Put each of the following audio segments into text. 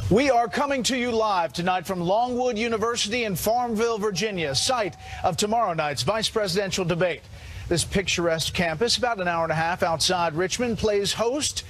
We are coming to you live tonight from Longwood University in Farmville, Virginia, site of tomorrow night's vice presidential debate. This picturesque campus, about an hour and a half outside Richmond, plays host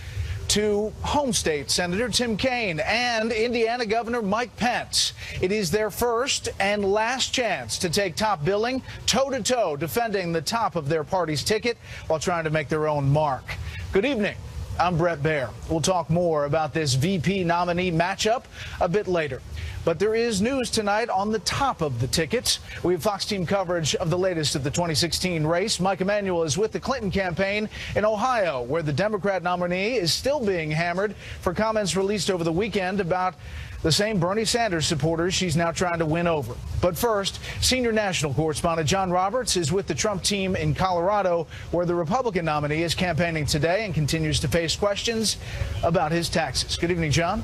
to home state Senator Tim Kaine and Indiana Governor Mike Pence. It is their first and last chance to take top billing, toe-to-toe, defending the top of their party's ticket while trying to make their own mark. Good evening. I'm Bret Baier. We'll talk more about this VP nominee matchup a bit later. But there is news tonight on the top of the tickets. We have Fox team coverage of the latest of the 2016 race. Mike Emanuel is with the Clinton campaign in Ohio, where the Democrat nominee is still being hammered for comments released over the weekend about the same Bernie Sanders supporters she's now trying to win over. But first, senior national correspondent John Roberts is with the Trump team in Colorado, where the Republican nominee is campaigning today and continues to face questions about his taxes. Good evening, John.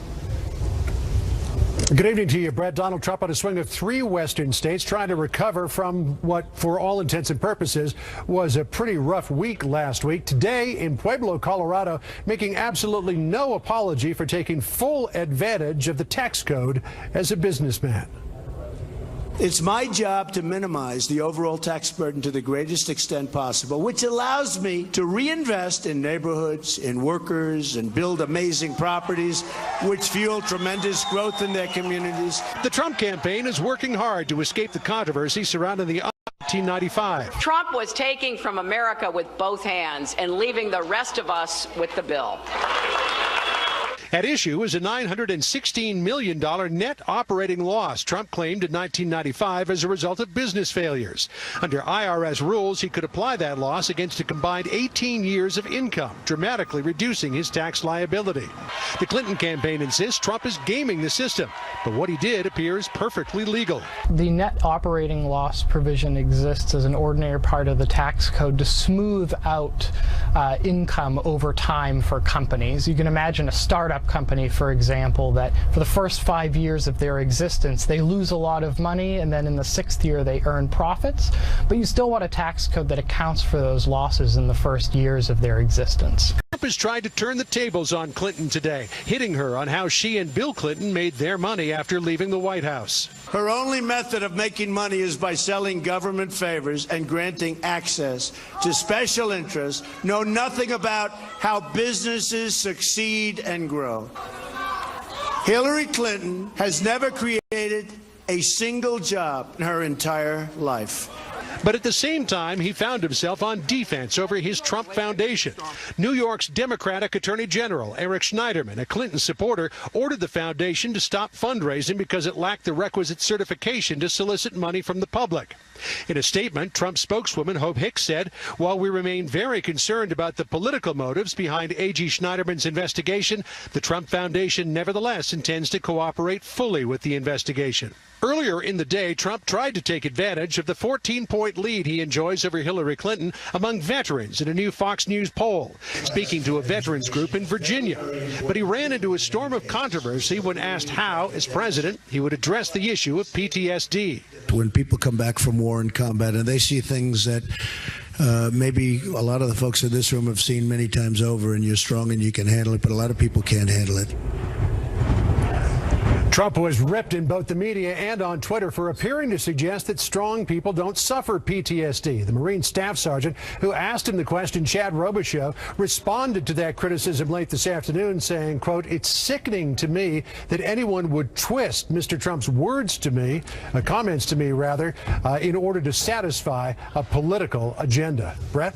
Good evening to you, Brett. Donald Trump on a swing of 3 western states trying to recover from what, for all intents and purposes, was a pretty rough week last week. Today in Pueblo, Colorado, making absolutely no apology for taking full advantage of the tax code as a businessman. It's my job to minimize the overall tax burden to the greatest extent possible, which allows me to reinvest in neighborhoods, in workers, and build amazing properties, which fuel tremendous growth in their communities. The Trump campaign is working hard to escape the controversy surrounding the 1995. Trump was taking from America with both hands and leaving the rest of us with the bill. At issue is a $916 million net operating loss Trump claimed in 1995 as a result of business failures. Under IRS rules, he could apply that loss against a combined 18 years of income, dramatically reducing his tax liability. The Clinton campaign insists Trump is gaming the system, but what he did appears perfectly legal. The net operating loss provision exists as an ordinary part of the tax code to smooth out income over time for companies. You can imagine a startup company, for example, that for the first 5 years of their existence, they lose a lot of money, and then in the 6th year they earn profits. But you still want a tax code that accounts for those losses in the first years of their existence. Trump has tried to turn the tables on Clinton today, hitting her on how she and Bill Clinton made their money after leaving the White House. Her only method of making money is by selling government favors and granting access to special interests, know nothing about how businesses succeed and grow. Hillary Clinton has never created a single job in her entire life. But at the same time, he found himself on defense over his Trump Foundation. New York's Democratic Attorney General Eric Schneiderman, a Clinton supporter, ordered the foundation to stop fundraising because it lacked the requisite certification to solicit money from the public. In a statement, Trump spokeswoman Hope Hicks said, "While we remain very concerned about the political motives behind AG Schneiderman's investigation, the Trump Foundation nevertheless intends to cooperate fully with the investigation." Earlier in the day, Trump tried to take advantage of the 14-point lead he enjoys over Hillary Clinton among veterans in a new Fox News poll, speaking to a veterans group in Virginia. But he ran into a storm of controversy when asked how, as president, he would address the issue of PTSD. When people come back from war and combat and they see things that maybe a lot of the folks in this room have seen many times over, and you're strong and you can handle it, but a lot of people can't handle it. Trump was ripped in both the media and on Twitter for appearing to suggest that strong people don't suffer PTSD. The Marine Staff Sergeant who asked him the question, Chad Robichaux, responded to that criticism late this afternoon saying, quote, "It's sickening to me that anyone would twist Mr. Trump's words to me, comments to me rather, in order to satisfy a political agenda." Brett?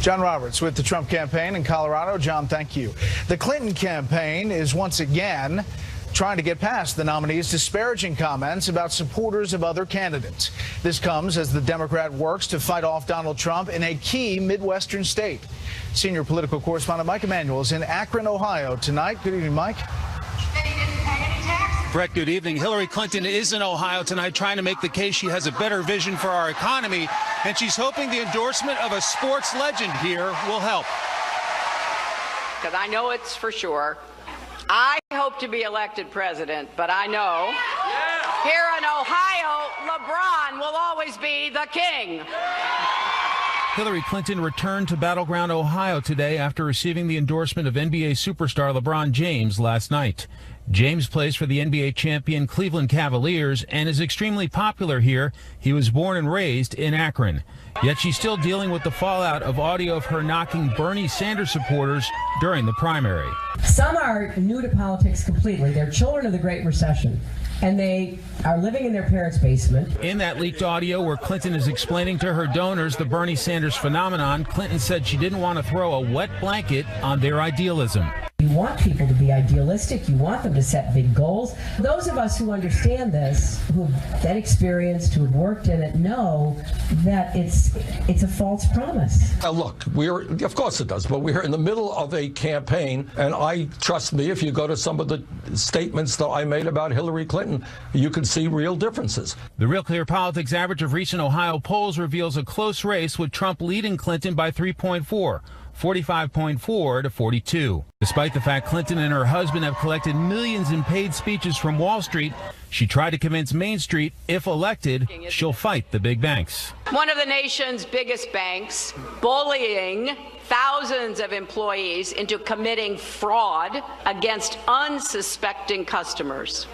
John Roberts with the Trump campaign in Colorado. John, thank you. The Clinton campaign is once again trying to get past the nominee's disparaging comments about supporters of other candidates. This comes as the Democrat works to fight off Donald Trump in a key Midwestern state. Senior political correspondent Mike Emanuel is in Akron, Ohio tonight. Good evening, Mike. Brett, good evening. Hillary Clinton is in Ohio tonight trying to make the case she has a better vision for our economy, and she's hoping the endorsement of a sports legend here will help. Because I know it's for sure. I hope to be elected president, but I know here in Ohio, LeBron will always be the king. Hillary Clinton returned to battleground Ohio today after receiving the endorsement of NBA superstar LeBron James last night. James plays for the NBA champion Cleveland Cavaliers and is extremely popular here. He was born and raised in Akron. Yet she's still dealing with the fallout of audio of her knocking Bernie Sanders supporters during the primary. Some are new to politics completely. They're children of the Great Recession, and they are living in their parents' basement. In that leaked audio where Clinton is explaining to her donors the Bernie Sanders phenomenon, Clinton said she didn't want to throw a wet blanket on their idealism. You want people to be idealistic. You want them to set big goals. Those of us who understand this, who have that experience, who have worked in it, know that it's a false promise. Look, of course it does, but we're in the middle of a campaign, and trust me, if you go to some of the statements that I made about Hillary Clinton, you can see real differences. The Real Clear Politics average of recent Ohio polls reveals a close race with Trump leading Clinton by 3.4. 45.4 to 42. Despite the fact Clinton and her husband have collected millions in paid speeches from Wall Street, she tried to convince Main Street, if elected, she'll fight the big banks. One of the nation's biggest banks bullying thousands of employees into committing fraud against unsuspecting customers.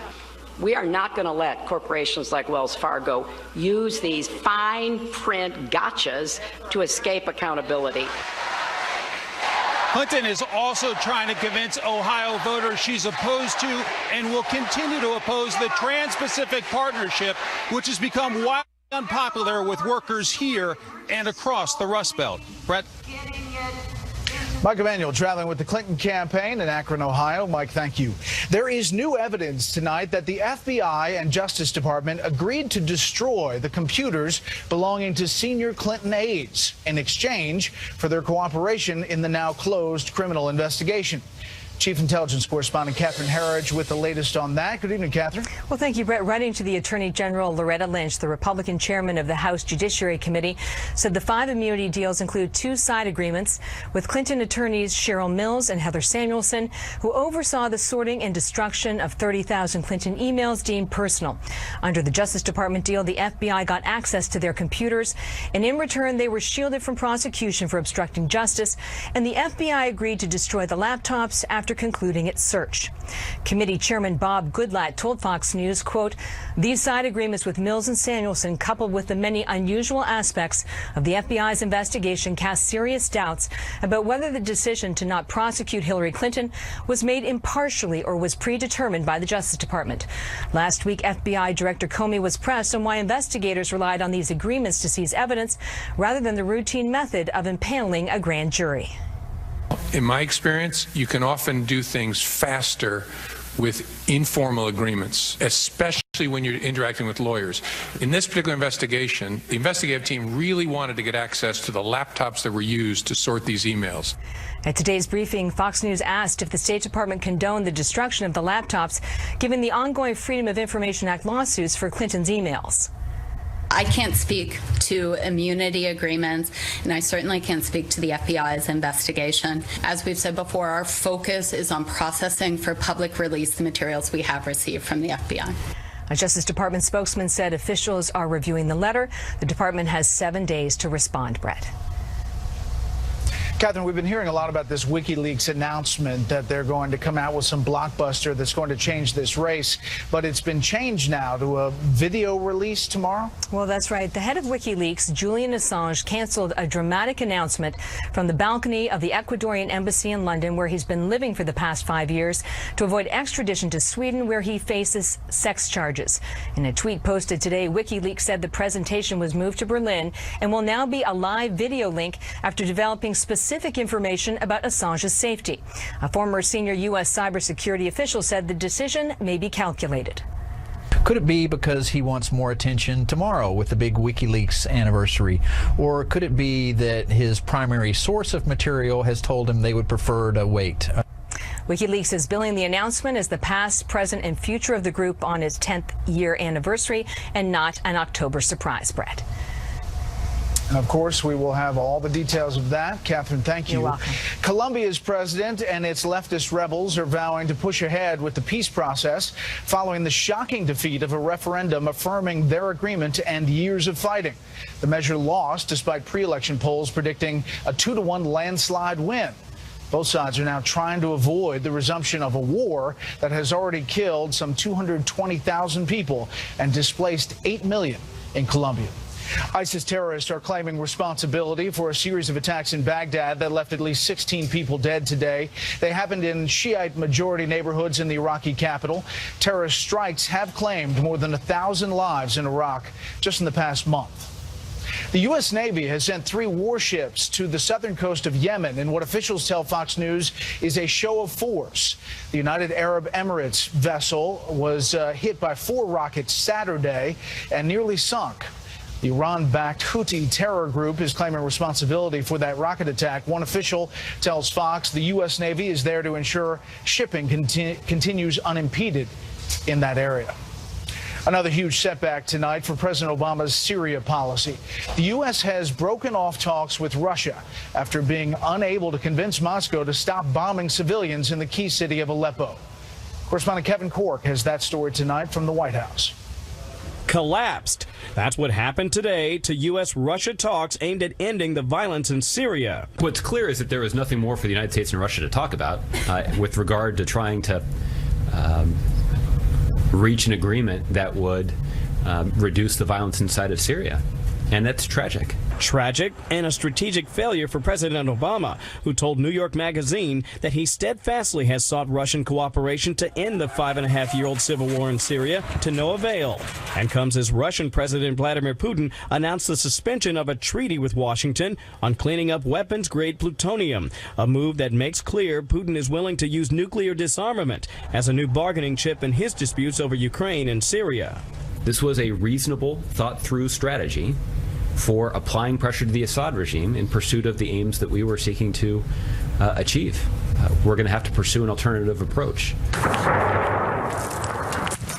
We are not going to let corporations like Wells Fargo use these fine print gotchas to escape accountability. Clinton is also trying to convince Ohio voters she's opposed to and will continue to oppose the Trans-Pacific Partnership, which has become wildly unpopular with workers here and across the Rust Belt. Brett? Mike Emanuel traveling with the Clinton campaign in Akron, Ohio. Mike, thank you. There is new evidence tonight that the FBI and Justice Department agreed to destroy the computers belonging to senior Clinton aides in exchange for their cooperation in the now closed criminal investigation. Chief Intelligence Correspondent Catherine Herridge with the latest on that. Good evening, Catherine. Well, thank you, Brett. Writing to the Attorney General Loretta Lynch, the Republican chairman of the House Judiciary Committee, said the 5 immunity deals include 2 side agreements with Clinton attorneys Cheryl Mills and Heather Samuelson, who oversaw the sorting and destruction of 30,000 Clinton emails deemed personal. Under the Justice Department deal, the FBI got access to their computers, and in return, they were shielded from prosecution for obstructing justice, and the FBI agreed to destroy the laptops after concluding its search. Committee Chairman Bob Goodlatte told Fox News, quote, "These side agreements with Mills and Samuelson, coupled with the many unusual aspects of the FBI's investigation, cast serious doubts about whether the decision to not prosecute Hillary Clinton was made impartially or was predetermined by the Justice Department." Last week, FBI Director Comey was pressed on why investigators relied on these agreements to seize evidence rather than the routine method of impaneling a grand jury. In my experience, you can often do things faster with informal agreements, especially when you're interacting with lawyers. In this particular investigation, the investigative team really wanted to get access to the laptops that were used to sort these emails. At today's briefing, Fox News asked if the State Department condoned the destruction of the laptops, given the ongoing Freedom of Information Act lawsuits for Clinton's emails. I can't speak to immunity agreements, and I certainly can't speak to the FBI's investigation. As we've said before, our focus is on processing for public release the materials we have received from the FBI. A Justice Department spokesman said officials are reviewing the letter. The department has 7 days to respond, Brett. Catherine, we've been hearing a lot about this WikiLeaks announcement that they're going to come out with some blockbuster that's going to change this race, but it's been changed now to a video release tomorrow? Well, that's right. The head of WikiLeaks, Julian Assange, canceled a dramatic announcement from the balcony of the Ecuadorian embassy in London, where he's been living for the past 5 years, to avoid extradition to Sweden, where he faces sex charges. In a tweet posted today, WikiLeaks said the presentation was moved to Berlin and will now be a live video link after developing specific information about Assange's safety. A former senior U.S. cybersecurity official said the decision may be calculated. Could it be because he wants more attention tomorrow with the big WikiLeaks anniversary? Or could it be that his primary source of material has told him they would prefer to wait? WikiLeaks is billing the announcement as the past, present, and future of the group on its 10th year anniversary and not an October surprise, Brett. And of course, we will have all the details of that. Catherine, thank you. You're welcome. Colombia's president and its leftist rebels are vowing to push ahead with the peace process following the shocking defeat of a referendum affirming their agreement to end years of fighting. The measure lost despite pre-election polls predicting a 2-to-1 landslide win. Both sides are now trying to avoid the resumption of a war that has already killed some 220,000 people and displaced 8 million in Colombia. ISIS terrorists are claiming responsibility for a series of attacks in Baghdad that left at least 16 people dead today. They happened in Shiite majority neighborhoods in the Iraqi capital. Terrorist strikes have claimed more than 1,000 lives in Iraq just in the past month. The U.S. Navy has sent 3 warships to the southern coast of Yemen in what officials tell Fox News is a show of force. The United Arab Emirates vessel was hit by 4 rockets Saturday and nearly sunk. The Iran-backed Houthi terror group is claiming responsibility for that rocket attack. One official tells Fox the U.S. Navy is there to ensure shipping continues unimpeded in that area. Another huge setback tonight for President Obama's Syria policy. The U.S. has broken off talks with Russia after being unable to convince Moscow to stop bombing civilians in the key city of Aleppo. Correspondent Kevin Cork has that story tonight from the White House. Collapsed. That's what happened today to U.S.-Russia talks aimed at ending the violence in Syria. What's clear is that there is nothing more for the United States and Russia to talk about with regard to trying to reach an agreement that would reduce the violence inside of Syria. And that's tragic. Tragic and a strategic failure for President Obama, who told New York Magazine that he steadfastly has sought Russian cooperation to end the 5.5-year-old civil war in Syria to no avail. And comes as Russian President Vladimir Putin announced the suspension of a treaty with Washington on cleaning up weapons-grade plutonium, a move that makes clear Putin is willing to use nuclear disarmament as a new bargaining chip in his disputes over Ukraine and Syria. This was a reasonable, thought-through strategy for applying pressure to the Assad regime in pursuit of the aims that we were seeking to achieve. We're going to have to pursue an alternative approach.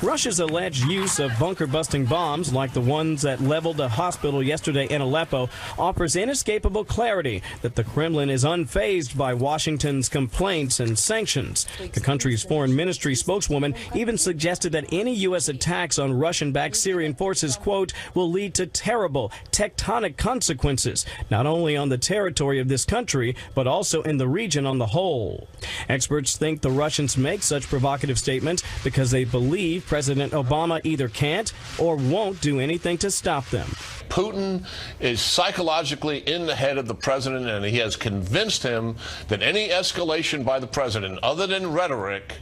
Russia's alleged use of bunker-busting bombs, like the ones that leveled a hospital yesterday in Aleppo, offers inescapable clarity that the Kremlin is unfazed by Washington's complaints and sanctions. The country's foreign ministry spokeswoman even suggested that any U.S. attacks on Russian-backed Syrian forces, quote, will lead to terrible tectonic consequences, not only on the territory of this country, but also in the region on the whole. Experts think the Russians make such provocative statements because they believe President Obama either can't or won't do anything to stop them. Putin is psychologically in the head of the president, and he has convinced him that any escalation by the president, other than rhetoric,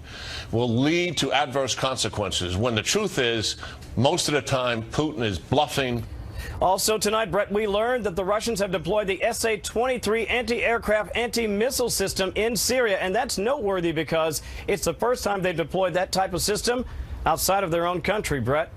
will lead to adverse consequences, when the truth is, most of the time, Putin is bluffing. Also tonight, Brett, we learned that the Russians have deployed the SA-23 anti-aircraft, anti-missile system in Syria, and that's noteworthy because it's the first time they've deployed that type of system outside of their own country, Brett.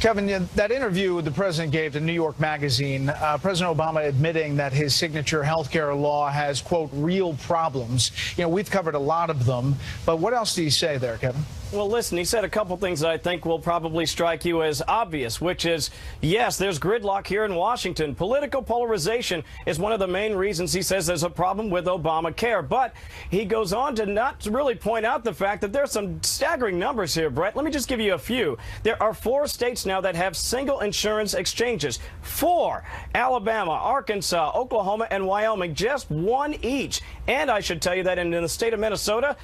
Kevin, that interview the president gave to New York Magazine, President Obama admitting that his signature health care law has, quote, real problems. You know, we've covered a lot of them, but what else do you say there, Kevin? Well, listen, he said a couple things that I think will probably strike you as obvious, which is, yes, there's gridlock here in Washington. Political polarization is one of the main reasons he says there's a problem with Obamacare. But he goes on to not really point out the fact that there's some staggering numbers here, Brett. Let me just give you a few. There are 4 states now that have single insurance exchanges. 4. Alabama, Arkansas, Oklahoma, and Wyoming, just 1 each. And I should tell you that in the state of Minnesota,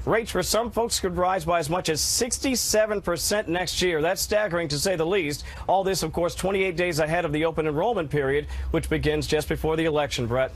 rates for some folks could rise by as much as 67% next year. That's staggering, to say the least. All this, of course, 28 days ahead of the open enrollment period, which begins just before the election, Brett.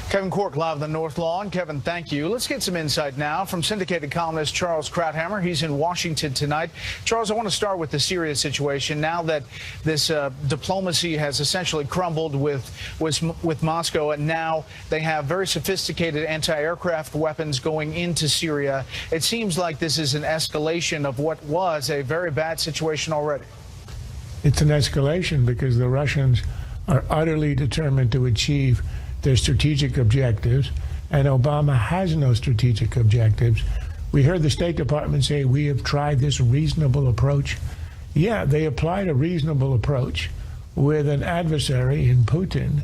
Kevin Cork, live on the North Lawn. Kevin, thank you. Let's get some insight now from syndicated columnist Charles Krauthammer. He's in Washington tonight. Charles, I want to start with the Syria situation. Now that this diplomacy has essentially crumbled with Moscow, and now they have very sophisticated anti-aircraft weapons going into Syria, it seems like this is an escalation of what was a very bad situation already. It's an escalation because the Russians are utterly determined to achieve their strategic objectives, and Obama has no strategic objectives. We heard the State Department say we have tried this reasonable approach. yeah, they applied a reasonable approach with an adversary in Putin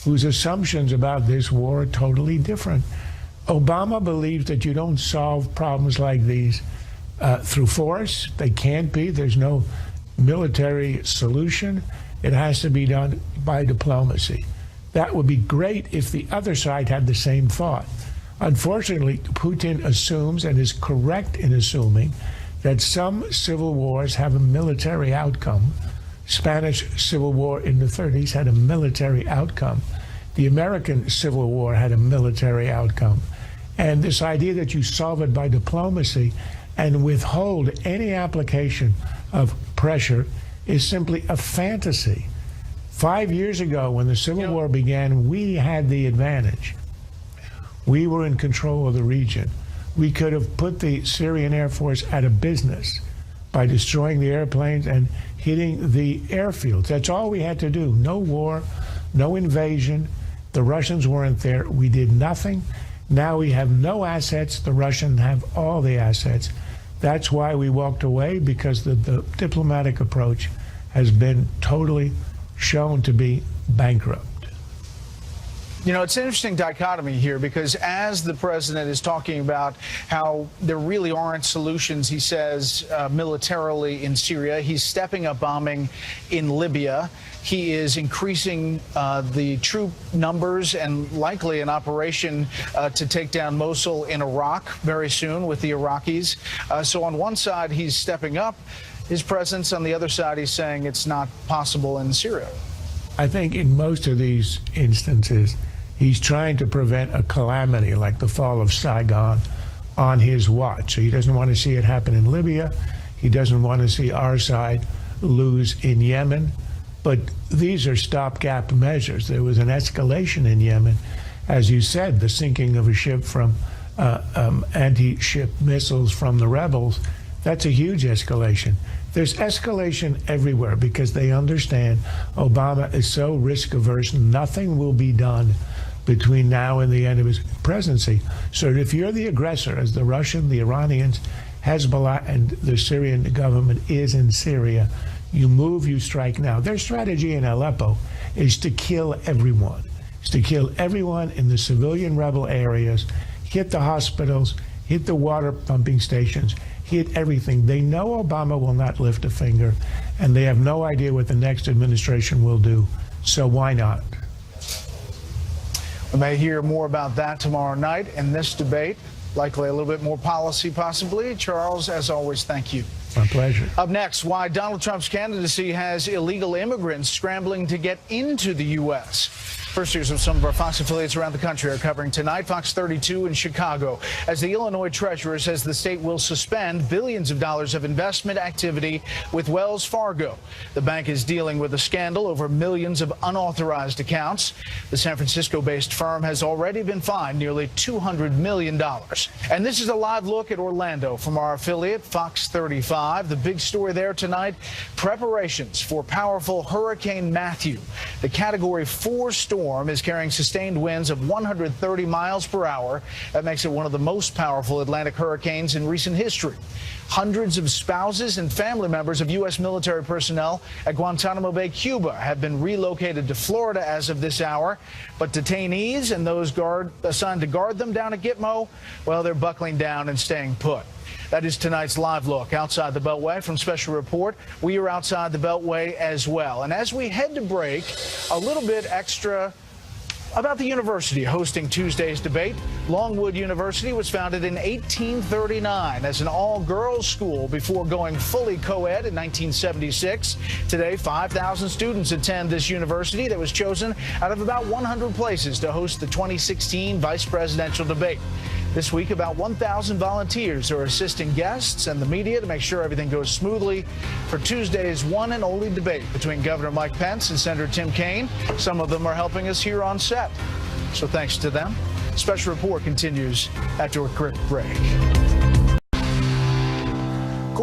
whose assumptions about this war are totally different. Obama believes that you don't solve problems like these through force. They can't be. There's no military solution. It has to be done by diplomacy. That would be great if the other side had the same thought. Unfortunately, Putin assumes, and is correct in assuming, that some civil wars have a military outcome. Spanish Civil War in the 30s had a military outcome. The American Civil War had a military outcome. And this idea that you solve it by diplomacy and withhold any application of pressure is simply a fantasy. 5 years ago, when the Civil War began, we had the advantage. We were in control of the region. We could have put the Syrian Air Force out of business by destroying the airplanes and hitting the airfields. That's all we had to do. No war, no invasion. The Russians weren't there. We did nothing. Now we have no assets. The Russians have all the assets. That's why we walked away, because the diplomatic approach has been totally shown to be bankrupt. You know, it's an interesting dichotomy here, because as the president is talking about how there really aren't solutions, he says, militarily in Syria, he's stepping up bombing in Libya. He is increasing the troop numbers and likely an operation to take down Mosul in Iraq very soon with the Iraqis. So on one side, he's stepping up his presence. On the other side, he's saying it's not possible in Syria. I think in most of these instances, he's trying to prevent a calamity like the fall of Saigon on his watch. So he doesn't want to see it happen in Libya. He doesn't want to see our side lose in Yemen. But these are stopgap measures. There was an escalation in Yemen. As you said, the sinking of a ship from anti-ship missiles from the rebels, that's a huge escalation. There's escalation everywhere because they understand Obama is so risk-averse, nothing will be done between now and the end of his presidency. So if you're the aggressor, as the Russian, the Iranians, Hezbollah, and the Syrian government is in Syria, you move, you strike now. Their strategy in Aleppo is to kill everyone. It's to kill everyone in the civilian rebel areas, hit the hospitals, hit the water pumping stations, hit everything. They know Obama will not lift a finger, and they have no idea what the next administration will do. So why not? We may hear more about that tomorrow night in this debate. Likely a little bit more policy, possibly. Charles, as always, thank you. My pleasure. Up next, why Donald Trump's candidacy has illegal immigrants scrambling to get into the U.S. First, here's what some of our Fox affiliates around the country are covering tonight. Fox 32 in Chicago, as the Illinois treasurer says the state will suspend billions of dollars of investment activity with Wells Fargo. The bank is dealing with a scandal over millions of unauthorized accounts. The San Francisco-based firm has already been fined nearly $200 million. And this is a live look at Orlando from our affiliate, Fox 35. The big story there tonight, preparations for powerful Hurricane Matthew. The Category 4 storm is carrying sustained winds of 130 miles per hour. That makes it one of the most powerful Atlantic hurricanes in recent history. Hundreds of spouses and family members of U.S. military personnel at Guantanamo Bay, Cuba, have been relocated to Florida as of this hour. But detainees and those assigned to guard them down at Gitmo, well, they're buckling down and staying put. That is tonight's live look outside the Beltway from Special Report. We are outside the Beltway as well. And as we head to break, a little bit extra about the university hosting Tuesday's debate. Longwood University was founded in 1839 as an all-girls school before going fully co-ed in 1976. Today, 5,000 students attend this university that was chosen out of about 100 places to host the 2016 vice presidential debate. This week, about 1,000 volunteers are assisting guests and the media to make sure everything goes smoothly for Tuesday's one and only debate between Governor Mike Pence and Senator Tim Kaine. Some of them are helping us here on set, so thanks to them. Special Report continues after a quick break.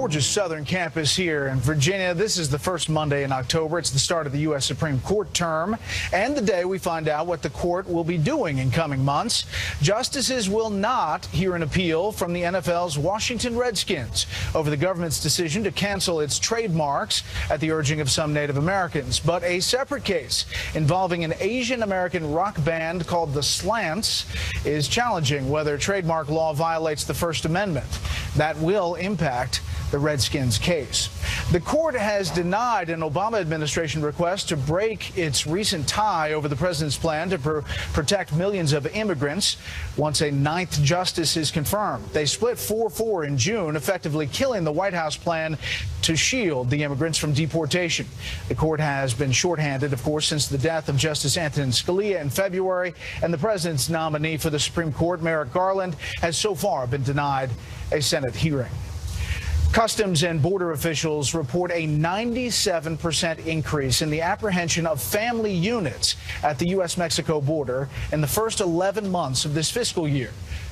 gorgeous southern campus here in Virginia. This is the first Monday in October. It's the start of the U.S. Supreme Court term and the day we find out what the court will be doing in coming months. Justices will not hear an appeal from the NFL's Washington Redskins over the government's decision to cancel its trademarks at the urging of some Native Americans. But a separate case involving an Asian American rock band called the Slants is challenging whether trademark law violates the First Amendment. That will impact the Redskins case. The court has denied an Obama administration request to break its recent tie over the president's plan to protect millions of immigrants once a ninth justice is confirmed. They split 4-4 in June, effectively killing the White House plan to shield the immigrants from deportation. The court has been shorthanded, of course, since the death of Justice Antonin Scalia in February, and the president's nominee for the Supreme Court, Merrick Garland, has so far been denied a Senate hearing. Customs and Border officials report a 97% increase in the apprehension of family units at the U.S.-Mexico border in the first 11 months of this fiscal year.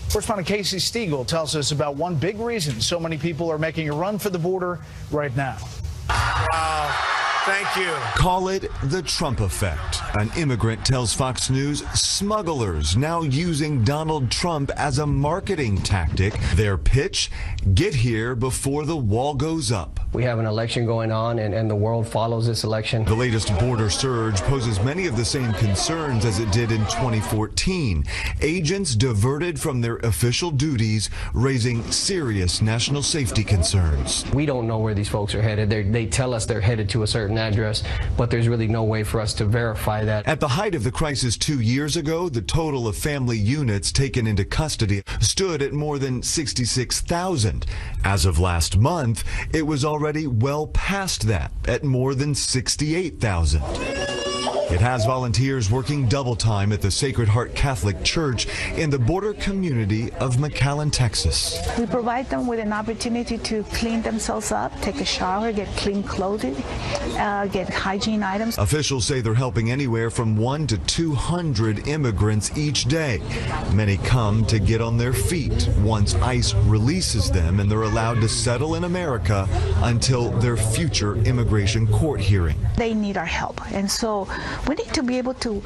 Correspondent Casey Stiegel tells us about one big reason so many people are making a run for the border right now. Wow. Thank you. Call it the Trump effect. An immigrant tells Fox News smugglers now using Donald Trump as a marketing tactic. Their pitch, get here before the wall goes up. We have an election going on and the world follows this election. The latest border surge poses many of the same concerns as it did in 2014. Agents diverted from their official duties, raising serious national safety concerns. We don't know where these folks are headed. They tell us they're headed to a certain address, but there's really no way for us to verify that. At the height of the crisis 2 years ago, the total of family units taken into custody stood at more than 66,000. As of last month, it was already well past that at more than 68,000. It has volunteers working double time at the Sacred Heart Catholic Church in the border community of McAllen, Texas. We provide them with an opportunity to clean themselves up, take a shower, get clean clothing, get hygiene items. Officials say they're helping anywhere from 100 to 200 immigrants each day. Many come to get on their feet once ICE releases them and they're allowed to settle in America until their future immigration court hearing. They need our help, and so we need to be able to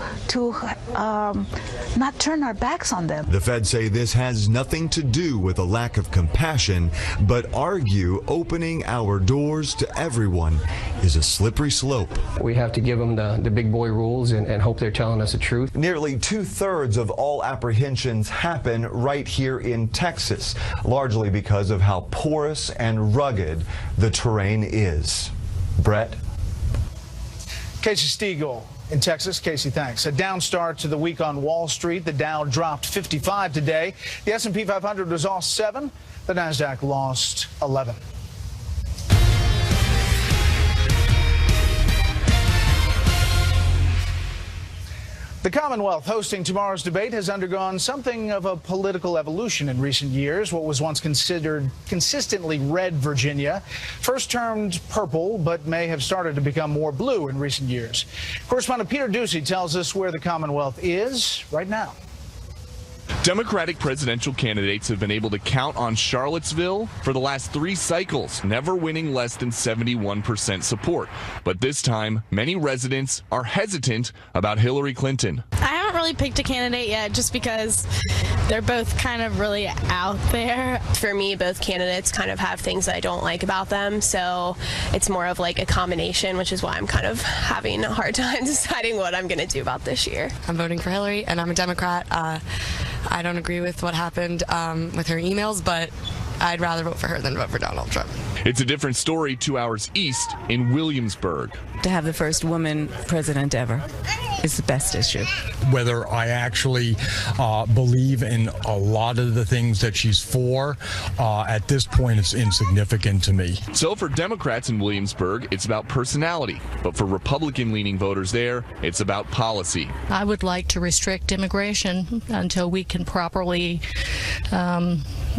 not turn our backs on them. The feds say this has nothing to do with a lack of compassion, but argue opening our doors to everyone is a slippery slope. We have to give them the big boy rules and hope they're telling us the truth. Nearly 2/3 of all apprehensions happen right here in Texas, largely because of how porous and rugged the terrain is. Brett? Casey Stiegel in Texas. Casey, thanks. A down start to the week on Wall Street. The Dow dropped 55 today. The S&P 500 was off 7. The Nasdaq lost 11. The Commonwealth hosting tomorrow's debate has undergone something of a political evolution in recent years. What was once considered consistently red Virginia first turned purple, but may have started to become more blue in recent years. Correspondent Peter Ducey tells us where the Commonwealth is right now. Democratic presidential candidates have been able to count on Charlottesville for the last 3 cycles, never winning less than 71% support. But this time, many residents are hesitant about Hillary Clinton. I haven't really picked a candidate yet just because they're both kind of really out there. For me, both candidates kind of have things that I don't like about them, so it's more of like a combination, which is why I'm kind of having a hard time deciding what I'm going to do about this year. I'm voting for Hillary, and I'm a Democrat. I don't agree with what happened with her emails, but I'd rather vote for her than vote for Donald Trump. It's a different story 2 hours east in Williamsburg. To have the first woman president ever is the best issue. Whether I actually believe in a lot of the things that she's for, at this point it's insignificant to me. So for Democrats in Williamsburg, it's about personality. But for Republican-leaning voters there, it's about policy. I would like to restrict immigration until we can properly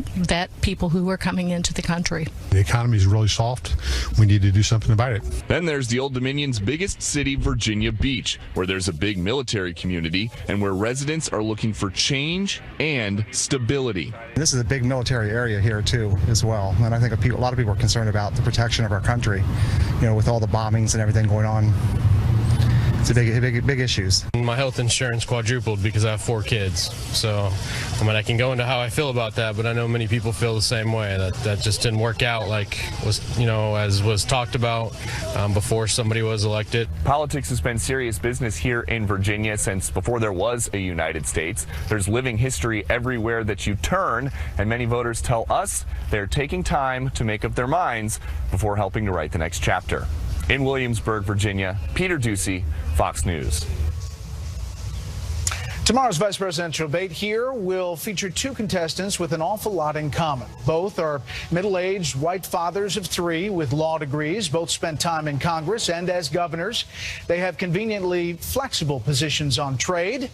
vet people who are coming into the country. The economy is really soft. We need to do something about it. Then there's the Old Dominion's biggest city, Virginia Beach, where there's a big military community and where residents are looking for change and stability. This is a big military area here too, as well. And I think a lot of people are concerned about the protection of our country, with all the bombings and everything going on. It's a big issues. My health insurance quadrupled because I have 4 kids. So, I can go into how I feel about that, but I know many people feel the same way. That just didn't work out like as was talked about before somebody was elected. Politics has been serious business here in Virginia since before there was a United States. There's living history everywhere that you turn, and many voters tell us they're taking time to make up their minds before helping to write the next chapter. In Williamsburg, Virginia, Peter Ducey, Fox News. Tomorrow's vice presidential debate here will feature 2 contestants with an awful lot in common. Both are middle-aged white fathers of 3 with law degrees. Both spent time in Congress and as governors. They have conveniently flexible positions on trade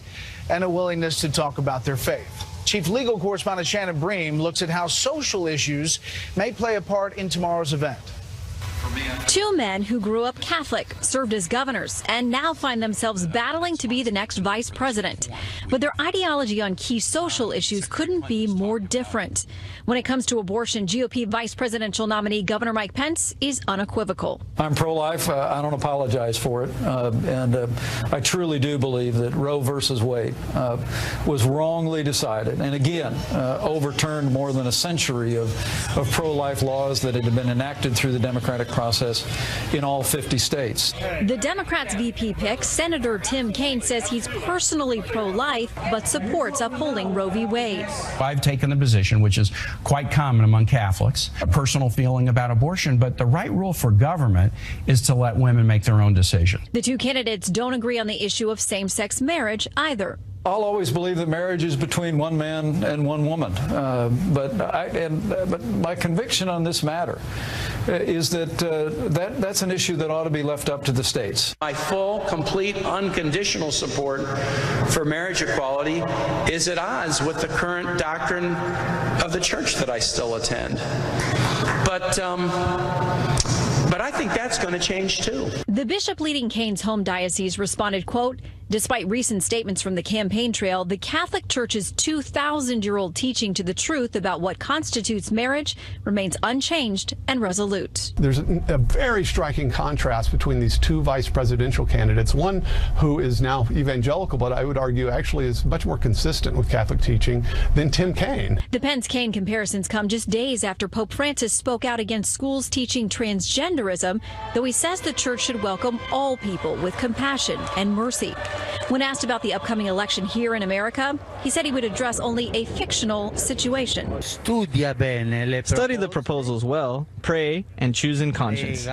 and a willingness to talk about their faith. Chief legal correspondent Shannon Bream looks at how social issues may play a part in tomorrow's event. 2 men who grew up Catholic, served as governors, and now find themselves battling to be the next vice president. But their ideology on key social issues couldn't be more different. When it comes to abortion, GOP vice presidential nominee Governor Mike Pence is unequivocal. I'm pro-life. I don't apologize for it. And I truly do believe that Roe versus Wade was wrongly decided. And again, overturned more than a century of pro-life laws that had been enacted through the Democratic process in all 50 states. The Democrats' VP pick, Senator Tim Kaine, says he's personally pro-life but supports upholding Roe v. Wade. I've taken the position, which is quite common among Catholics, a personal feeling about abortion, but the right rule for government is to let women make their own decision. The 2 candidates don't agree on the issue of same-sex marriage either. I'll always believe that marriage is between one man and one woman, but my conviction on this matter is that that's an issue that ought to be left up to the states. My full, complete, unconditional support for marriage equality is at odds with the current doctrine of the church that I still attend. But I think that's going to change too. The bishop leading Kaine's home diocese responded, quote, "Despite recent statements from the campaign trail, the Catholic Church's 2,000-year-old teaching to the truth about what constitutes marriage remains unchanged and resolute." There's a very striking contrast between these 2 vice presidential candidates, one who is now evangelical, but I would argue actually is much more consistent with Catholic teaching than Tim Kaine. The Pence-Kaine comparisons come just days after Pope Francis spoke out against schools teaching transgenderism, though he says the church should welcome all people with compassion and mercy. When asked about the upcoming election here in America, he said he would address only a fictional situation. Study the proposals well, pray, and choose in conscience.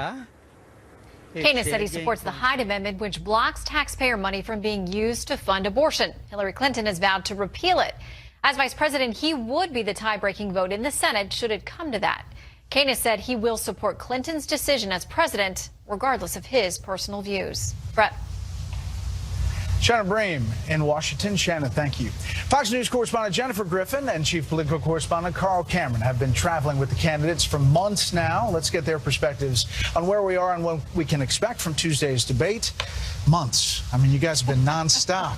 Kaine has said he supports the Hyde Amendment, which blocks taxpayer money from being used to fund abortion. Hillary Clinton has vowed to repeal it. As vice president, he would be the tie-breaking vote in the Senate should it come to that. Kaine has said he will support Clinton's decision as president, regardless of his personal views. Brett. Shannon Bream in Washington. Shannon, thank you. Fox News correspondent Jennifer Griffin and chief political correspondent Carl Cameron have been traveling with the candidates for months now. Let's get their perspectives on where we are and what we can expect from Tuesday's debate. Months. I mean, you guys have been nonstop.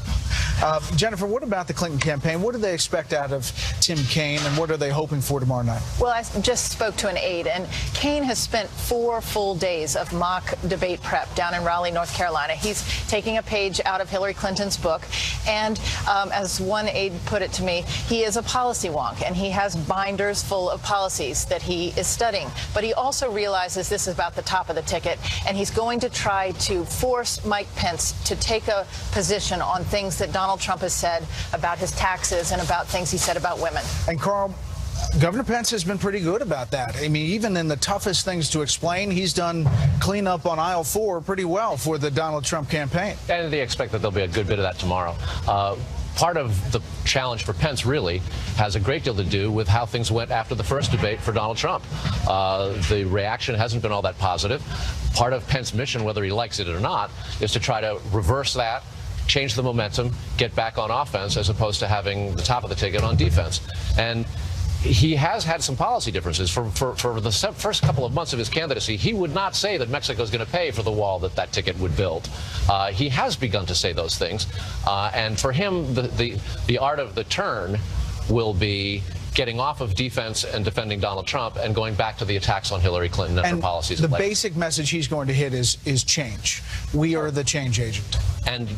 Jennifer, what about the Clinton campaign? What do they expect out of Tim Kaine, and what are they hoping for tomorrow night? Well, I just spoke to an aide, and Kaine has spent 4 full days of mock debate prep down in Raleigh, North Carolina. He's taking a page out of Hillary Clinton's book, and as one aide put it to me, he is a policy wonk, and he has binders full of policies that he is studying. But he also realizes this is about the top of the ticket, and he's going to try to force Mike Pence to take a position on things that Donald Trump has said about his taxes and about things he said about women. And Carl, Governor Pence has been pretty good about that. I mean, even in the toughest things to explain, he's done cleanup on aisle 4 pretty well for the Donald Trump campaign. And they expect that there'll be a good bit of that tomorrow. Part of the challenge for Pence really has a great deal to do with how things went after the first debate for Donald Trump. The reaction hasn't been all that positive. Part of Pence's mission, whether he likes it or not, is to try to reverse that, change the momentum, get back on offense, as opposed to having the top of the ticket on defense. And he has had some policy differences. For the first couple of months of his candidacy, he would not say that Mexico is going to pay for the wall that ticket would build. He has begun to say those things. And for him, the art of the turn will be getting off of defense and defending Donald Trump and going back to the attacks on Hillary Clinton and her policies. The basic message he's going to hit is change. We are the change agent. And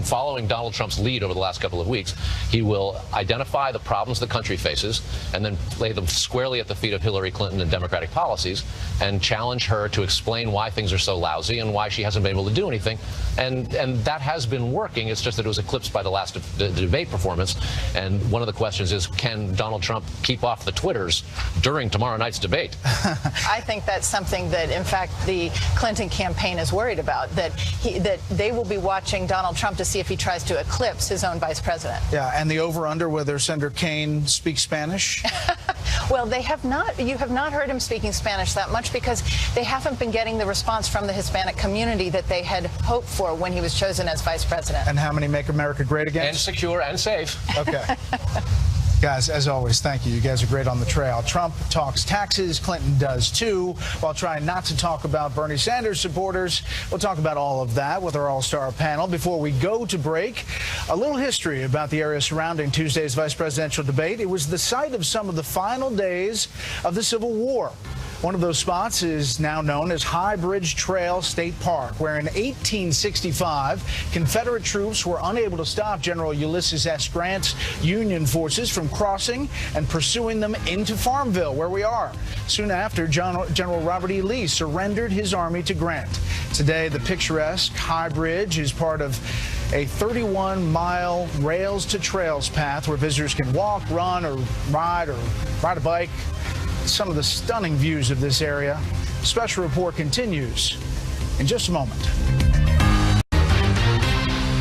following Donald Trump's lead over the last couple of weeks, he will identify the problems the country faces and then lay them squarely at the feet of Hillary Clinton and Democratic policies and challenge her to explain why things are so lousy and why she hasn't been able to do anything. And that has been working. It's just that it was eclipsed by the last debate performance. And one of the questions is, can Donald Trump keep off the Twitters during tomorrow night's debate? I think that's something that, in fact, the Clinton campaign is worried about, that they will be watching Donald Trump to see if he tries to eclipse his own vice president. Yeah, and the over-under whether Senator Kaine speaks Spanish? Well, you have not heard him speaking Spanish that much because they haven't been getting the response from the Hispanic community that they had hoped for when he was chosen as vice president. And how many make America great again? And secure and safe. Okay. Guys, as always, thank you. You guys are great on the trail. Trump talks taxes, Clinton does too, while trying not to talk about Bernie Sanders supporters. We'll talk about all of that with our all-star panel. Before we go to break, a little history about the area surrounding Tuesday's vice presidential debate. It was the site of some of the final days of the Civil War. One of those spots is now known as High Bridge Trail State Park, where in 1865, Confederate troops were unable to stop General Ulysses S. Grant's Union forces from crossing and pursuing them into Farmville, where we are. Soon after, General Robert E. Lee surrendered his army to Grant. Today, the picturesque High Bridge is part of a 31-mile rails to trails path where visitors can walk, run, or ride a bike. Some of the stunning views of this area. Special report continues in just a moment.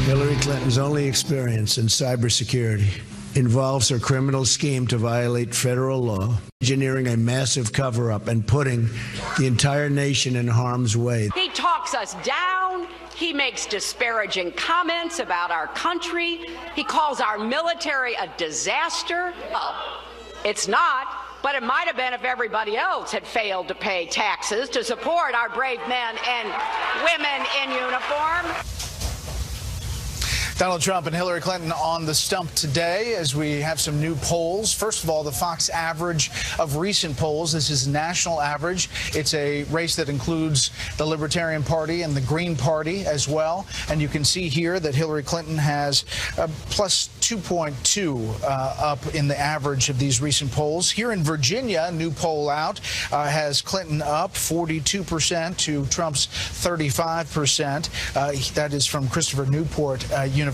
Hillary Clinton's only experience in cybersecurity involves her criminal scheme to violate federal law, engineering a massive cover-up and putting the entire nation in harm's way. He talks us down. He makes disparaging comments about our country. He calls our military a disaster. Well, it's not. But it might have been if everybody else had failed to pay taxes to support our brave men and women in uniform. Donald Trump and Hillary Clinton on the stump today as we have some new polls. First of all, the Fox average of recent polls. This is national average. It's a race that includes the Libertarian Party and the Green Party as well. And you can see here that Hillary Clinton has plus 2.2 up in the average of these recent polls. Here in Virginia, a new poll out has Clinton up 42% to Trump's 35%. That is from Christopher Newport University.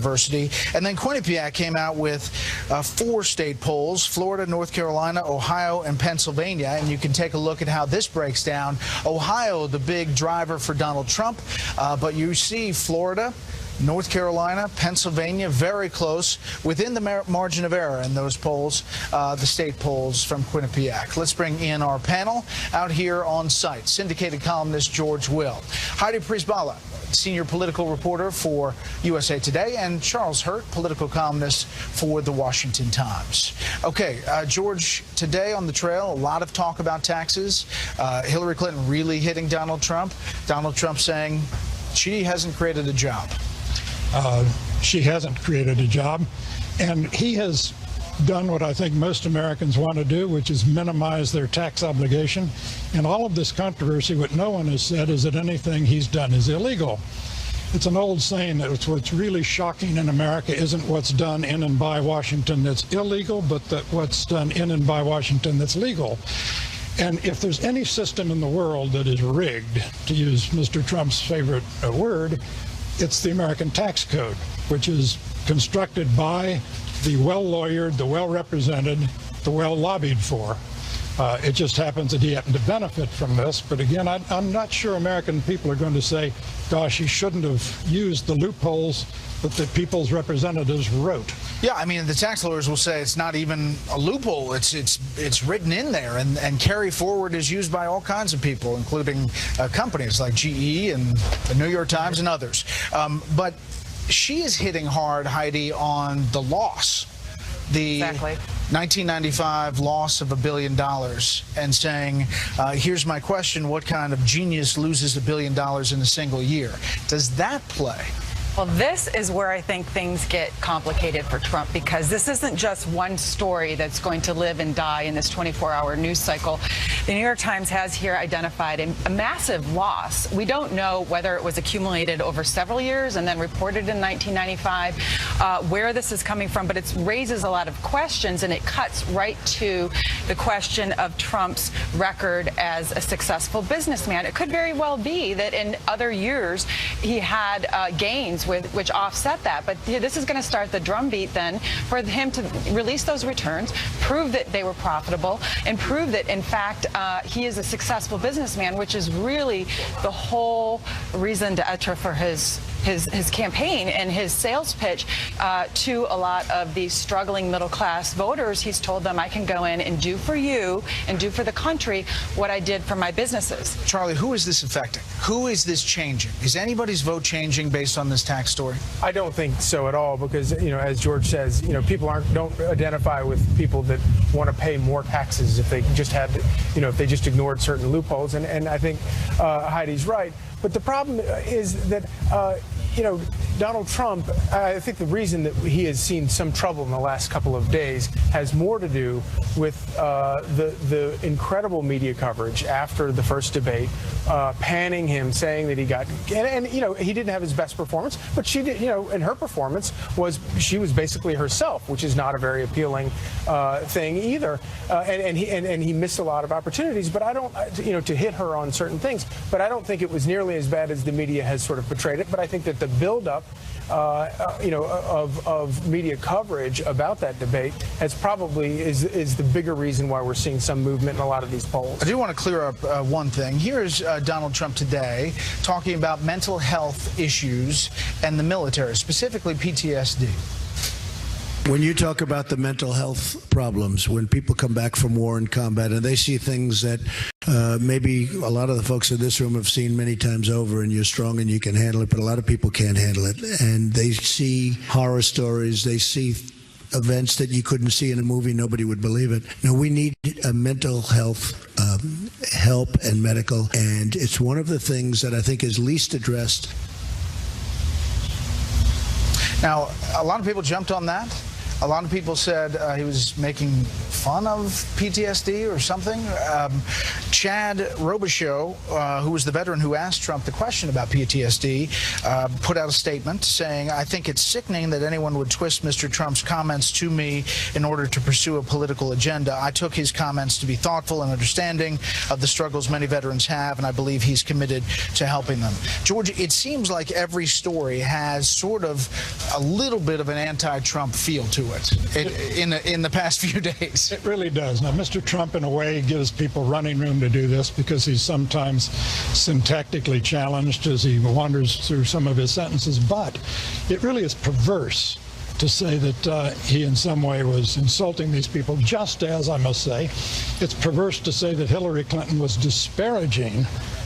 And then Quinnipiac came out with 4 state polls: Florida, North Carolina, Ohio, and Pennsylvania. And you can take a look at how this breaks down. Ohio, the big driver for Donald Trump, but you see Florida, North Carolina, Pennsylvania, very close, within the margin of error in those polls, the state polls from Quinnipiac. Let's bring in our panel out here on site. Syndicated columnist George Will, Heidi Priesbala, senior political reporter for USA Today, and Charles Hurt, political columnist for The Washington Times. Okay, George, today on the trail, a lot of talk about taxes. Hillary Clinton really hitting Donald Trump. Donald Trump saying she hasn't created a job. She hasn't created a job, and he has done what I think most Americans want to do, which is minimize their tax obligation. In all of this controversy, what no one has said is that anything he's done is illegal. It's an old saying that what's really shocking in America isn't what's done in and by Washington that's illegal, but that what's done in and by Washington that's legal. And if there's any system in the world that is rigged, to use Mr. Trump's favorite word, it's the American tax code, which is constructed by the well-lawyered, the well-represented, the well-lobbied for. It just happens that he happened to benefit from this. But again, I'm not sure American people are going to say, gosh, he shouldn't have used the loopholes that the people's representatives wrote. Yeah, I mean, the tax lawyers will say it's not even a loophole. It's written in there, and carry forward is used by all kinds of people, including companies like GE and the New York Times and others. But she is hitting hard, Heidi, on the loss. Exactly. 1995 loss of $1 billion and saying, here's my question, what kind of genius loses $1 billion in a single year? Does that play? Well, this is where I think things get complicated for Trump, because this isn't just one story that's going to live and die in this 24-hour news cycle. The New York Times has here identified a massive loss. We don't know whether it was accumulated over several years and then reported in 1995, where this is coming from, but it raises a lot of questions, and it cuts right to the question of Trump's record as a successful businessman. It could very well be that in other years he had gains which offset that. But this is going to start the drumbeat then for him to release those returns, prove that they were profitable, and prove that, in fact, he is a successful businessman, which is really the whole reason d'etre for his campaign and his sales pitch to a lot of these struggling middle-class voters. He's told them, I can go in and do for you and do for the country what I did for my businesses. Charlie, who is this affecting? Who is this changing? Is anybody's vote changing based on this tax story? I don't think so at all, because, as George says, people don't identify with people that want to pay more taxes if they just had, if they just ignored certain loopholes. And I think Heidi's right. But the problem is that, Donald Trump, I think the reason that he has seen some trouble in the last couple of days has more to do with the incredible media coverage after the first debate, panning him, saying that he got, and he didn't have his best performance, but she did, and her performance she was basically herself, which is not a very appealing thing either. And he missed a lot of opportunities, but I don't, to hit her on certain things, but I don't think it was nearly as bad as the media has sort of portrayed it. But I think that the buildup, of media coverage about that debate is the bigger reason why we're seeing some movement in a lot of these polls. I do want to clear up one thing. Here's Donald Trump today talking about mental health issues and the military, specifically PTSD. When you talk about the mental health problems, when people come back from war and combat and they see things that maybe a lot of the folks in this room have seen many times over, and you're strong and you can handle it, but a lot of people can't handle it. And they see horror stories, they see events that you couldn't see in a movie, nobody would believe it. Now, we need a mental health help and medical, and it's one of the things that I think is least addressed. Now, a lot of people jumped on that. A lot of people said he was making fun of PTSD or something. Chad Robichaux, who was the veteran who asked Trump the question about PTSD, put out a statement saying, I think it's sickening that anyone would twist Mr. Trump's comments to me in order to pursue a political agenda. I took his comments to be thoughtful and understanding of the struggles many veterans have, and I believe he's committed to helping them. George, it seems like every story has sort of a little bit of an anti-Trump feel to it in the past few days. It really does. Now, Mr. Trump, in a way, gives people running room to do this because he's sometimes syntactically challenged as he wanders through some of his sentences. But it really is perverse to say that he in some way was insulting these people, just as, I must say, it's perverse to say that Hillary Clinton was disparaging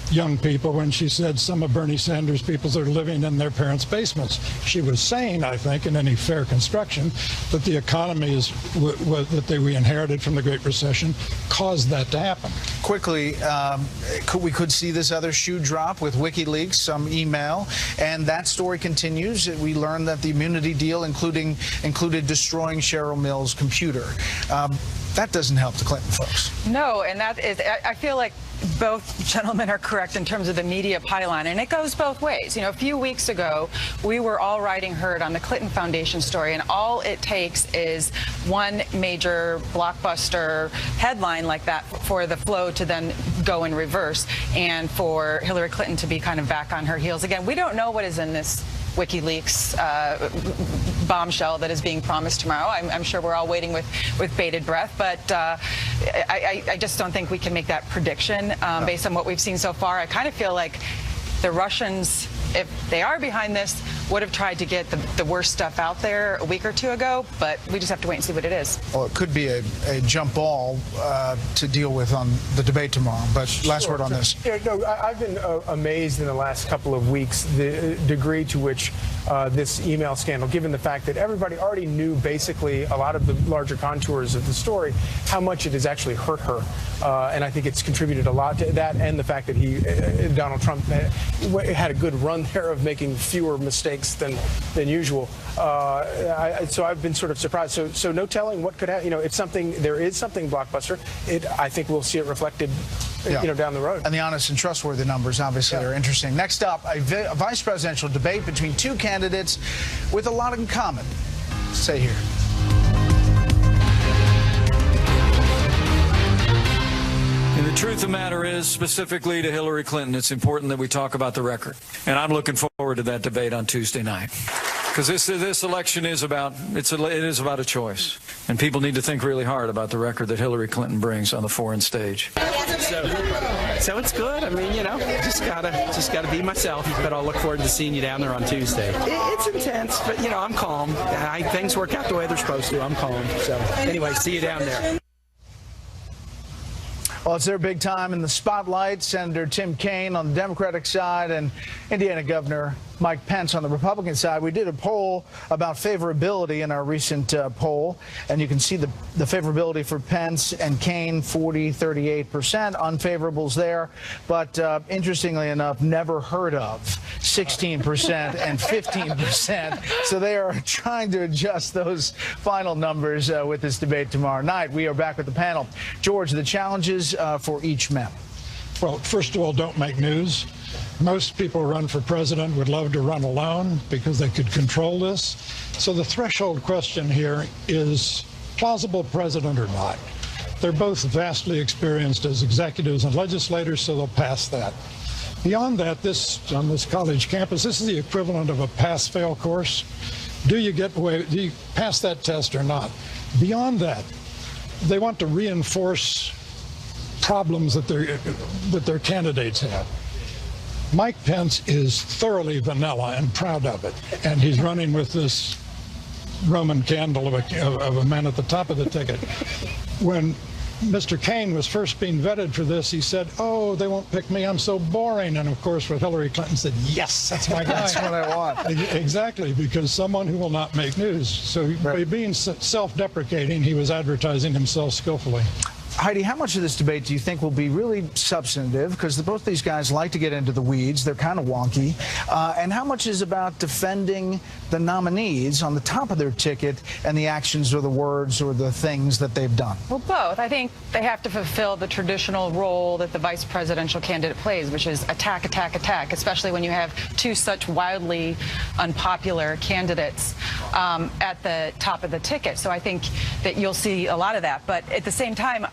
young people when she said some of Bernie Sanders' people are living in their parents' basements. She was saying, I think, in any fair construction, that the economy that we inherited from the Great Recession caused that to happen. Quickly, we could see this other shoe drop with WikiLeaks, some email, and that story continues. We learned that the immunity deal included destroying Cheryl Mills' computer. That doesn't help the Clinton folks. No, and that is, I feel like both gentlemen are correct in terms of the media pylon, and it goes both ways. A few weeks ago, we were all riding herd on the Clinton Foundation story, and all it takes is one major blockbuster headline like that for the flow to then go in reverse and for Hillary Clinton to be kind of back on her heels again. We don't know what is in this WikiLeaks bombshell that is being promised tomorrow. I'm sure we're all waiting with bated breath, but I just don't think we can make that prediction based on what we've seen so far. I kind of feel like the Russians, if they are behind this, would have tried to get the worst stuff out there a week or two ago, but we just have to wait and see what it is. Well, it could be a jump ball to deal with on the debate tomorrow, but last word on this. Yeah, no, I've been amazed in the last couple of weeks the degree to which this email scandal, given the fact that everybody already knew basically a lot of the larger contours of the story, how much it has actually hurt her. And I think it's contributed a lot to that, and the fact that Donald Trump had a good run there of making fewer mistakes than usual. So I've been sort of surprised. So no telling what could happen. If there is something blockbuster, I think we'll see it reflected down the road. And the honest and trustworthy numbers obviously are interesting. Next up, a vice presidential debate between two candidates with a lot in common. Stay here. And the truth of the matter is, specifically to Hillary Clinton, it's important that we talk about the record. And I'm looking forward to that debate on Tuesday night. Because this election is about a choice, and people need to think really hard about the record that Hillary Clinton brings on the foreign stage. So it's good. I mean, just gotta be myself. But I'll look forward to seeing you down there on Tuesday. It's intense, but I'm calm. Things work out the way they're supposed to. I'm calm. So anyway, see you down there. Well, it's their big time in the spotlight. Senator Tim Kaine on the Democratic side and Indiana Governor Mike Pence on the Republican side. We did a poll about favorability in our recent poll, and you can see the favorability for Pence and Kaine, 40-38%. Unfavorables there, but interestingly enough, never heard of, 16% and 15%. So they are trying to adjust those final numbers with this debate tomorrow night. We are back with the panel. George, the challenges for each member. Well, first of all, don't make news. Most people who run for president would love to run alone because they could control this. So the threshold question here is plausible president or not. They're both vastly experienced as executives and legislators, so they'll pass that. Beyond that, on this college campus, this is the equivalent of a pass-fail course. Do you pass that test or not? Beyond that, they want to reinforce problems that their candidates have. Mike Pence is thoroughly vanilla and proud of it, and he's running with this Roman candle of a man at the top of the ticket. When Mr. Kaine was first being vetted for this, he said, "Oh, they won't pick me, I'm so boring." And of course, with Hillary Clinton said, "Yes, that's my guy." That's what I want. Exactly, because someone who will not make news. So by being self-deprecating, he was advertising himself skillfully. Heidi, how much of this debate do you think will be really substantive? Because both these guys like to get into the weeds. They're kind of wonky. And how much is about defending the nominees on the top of their ticket and the actions or the words or the things that they've done? Well, both. I think they have to fulfill the traditional role that the vice presidential candidate plays, which is attack, attack, attack, especially when you have two such wildly unpopular candidates at the top of the ticket. So I think that you'll see a lot of that. But at the same time,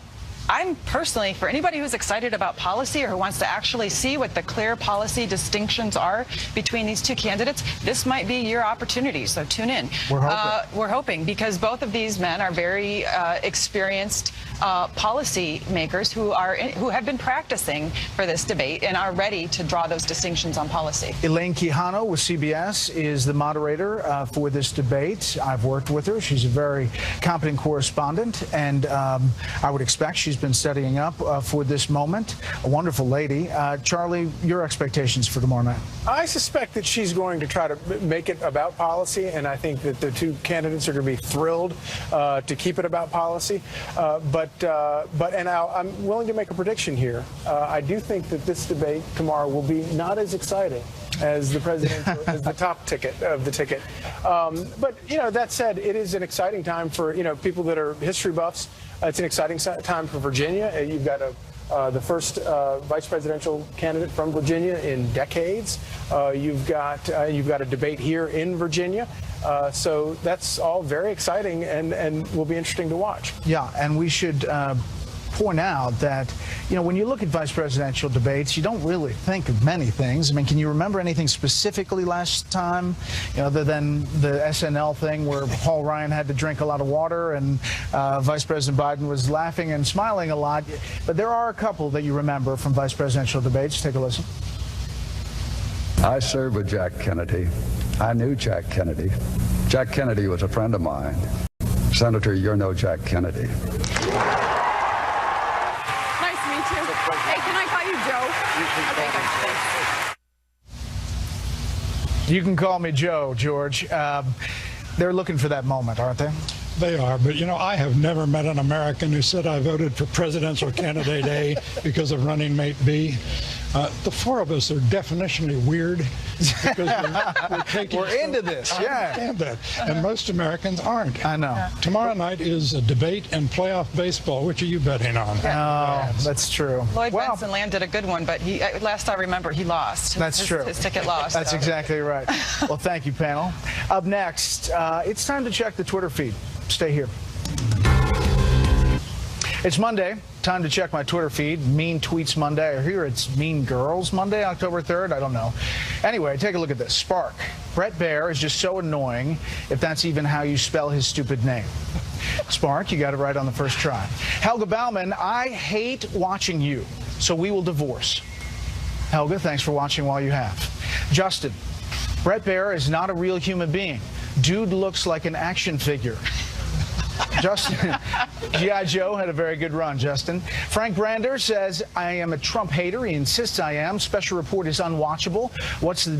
I'm personally, for anybody who's excited about policy or who wants to actually see what the clear policy distinctions are between these two candidates, this might be your opportunity. So tune in. We're hoping because both of these men are very experienced policy makers who have been practicing for this debate and are ready to draw those distinctions on policy. Elaine Quijano with CBS is the moderator for this debate. I've worked with her. She's a very competent correspondent, and I would expect she's been studying up for this moment. A wonderful lady. Charlie, your expectations for tomorrow night? I suspect that she's going to try to make it about policy, and I think that the two candidates are going to be thrilled to keep it about policy. But I'm willing to make a prediction here. I do think that this debate tomorrow will be not as exciting as the presidential, as the top ticket of the ticket. But that said, it is an exciting time for people that are history buffs. It's an exciting time for Virginia. You've got the first vice presidential candidate from Virginia in decades. You've got a debate here in Virginia. So that's all very exciting and will be interesting to watch. Yeah, and we should point out that, when you look at vice presidential debates, you don't really think of many things. I mean, can you remember anything specifically last time, other than the SNL thing where Paul Ryan had to drink a lot of water and Vice President Biden was laughing and smiling a lot? But there are a couple that you remember from vice presidential debates. Take a listen. I served with Jack Kennedy I knew Jack Kennedy. Jack Kennedy was a friend of mine. Senator, you're no Jack Kennedy. Nice to meet you. Hey, can I call you Joe? Okay, good. Thanks. You can call me Joe, George. They're looking for that moment, aren't they? They are, but you know, I have never met an American who said I voted for presidential candidate A because of running mate B. The four of us are definitionally weird because we're into this. I understand that, and most Americans aren't. I know. Tomorrow night is a debate and playoff baseball. Which are you betting on? Oh, that's true. Lloyd Benson landed a good one, but he, last I remember, he lost. That's true. His ticket lost. That's exactly right. Well, thank you, panel. Up next, it's time to check the Twitter feed. Stay here. It's Monday. Time to check my Twitter feed. Mean Tweets Monday. I hear it's Mean Girls Monday, October 3rd. I don't know. Anyway, take a look at this. Spark. Bret Baier is just so annoying, if that's even how you spell his stupid name. Spark, you got it right on the first try. Helga Bauman, I hate watching you, so we will divorce. Helga, thanks for watching while you have. Justin, Bret Baier is not a real human being. Dude looks like an action figure. Justin, G.I. Joe had a very good run, Justin. Frank Brander says, I am a Trump hater. He insists I am. Special report is unwatchable. What's the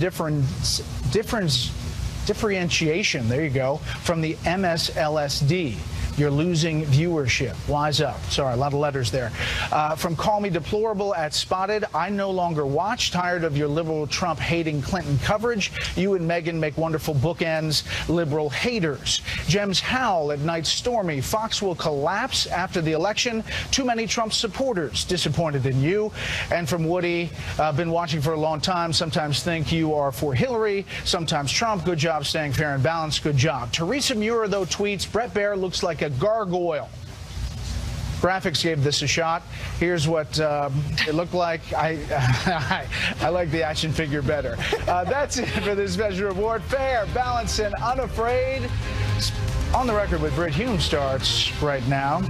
differentiation, there you go, from the MSLSD? You're losing viewership. Wise up. Sorry, a lot of letters there. From Call Me Deplorable at Spotted, I no longer watch. Tired of your liberal Trump hating Clinton coverage. You and Megyn make wonderful bookends. Liberal haters. Gems Howl at Night Stormy. Fox will collapse after the election. Too many Trump supporters disappointed in you. And from Woody, been watching for a long time. Sometimes think you are for Hillary. Sometimes Trump. Good job staying fair and balanced. Good job. Teresa Muir, though, tweets, Bret Baier looks like a gargoyle. Graphics gave this a shot. Here's what it looked like. I like the action figure better. That's it for this special report. Fair, balanced, and unafraid. On the Record with Brit Hume starts right now.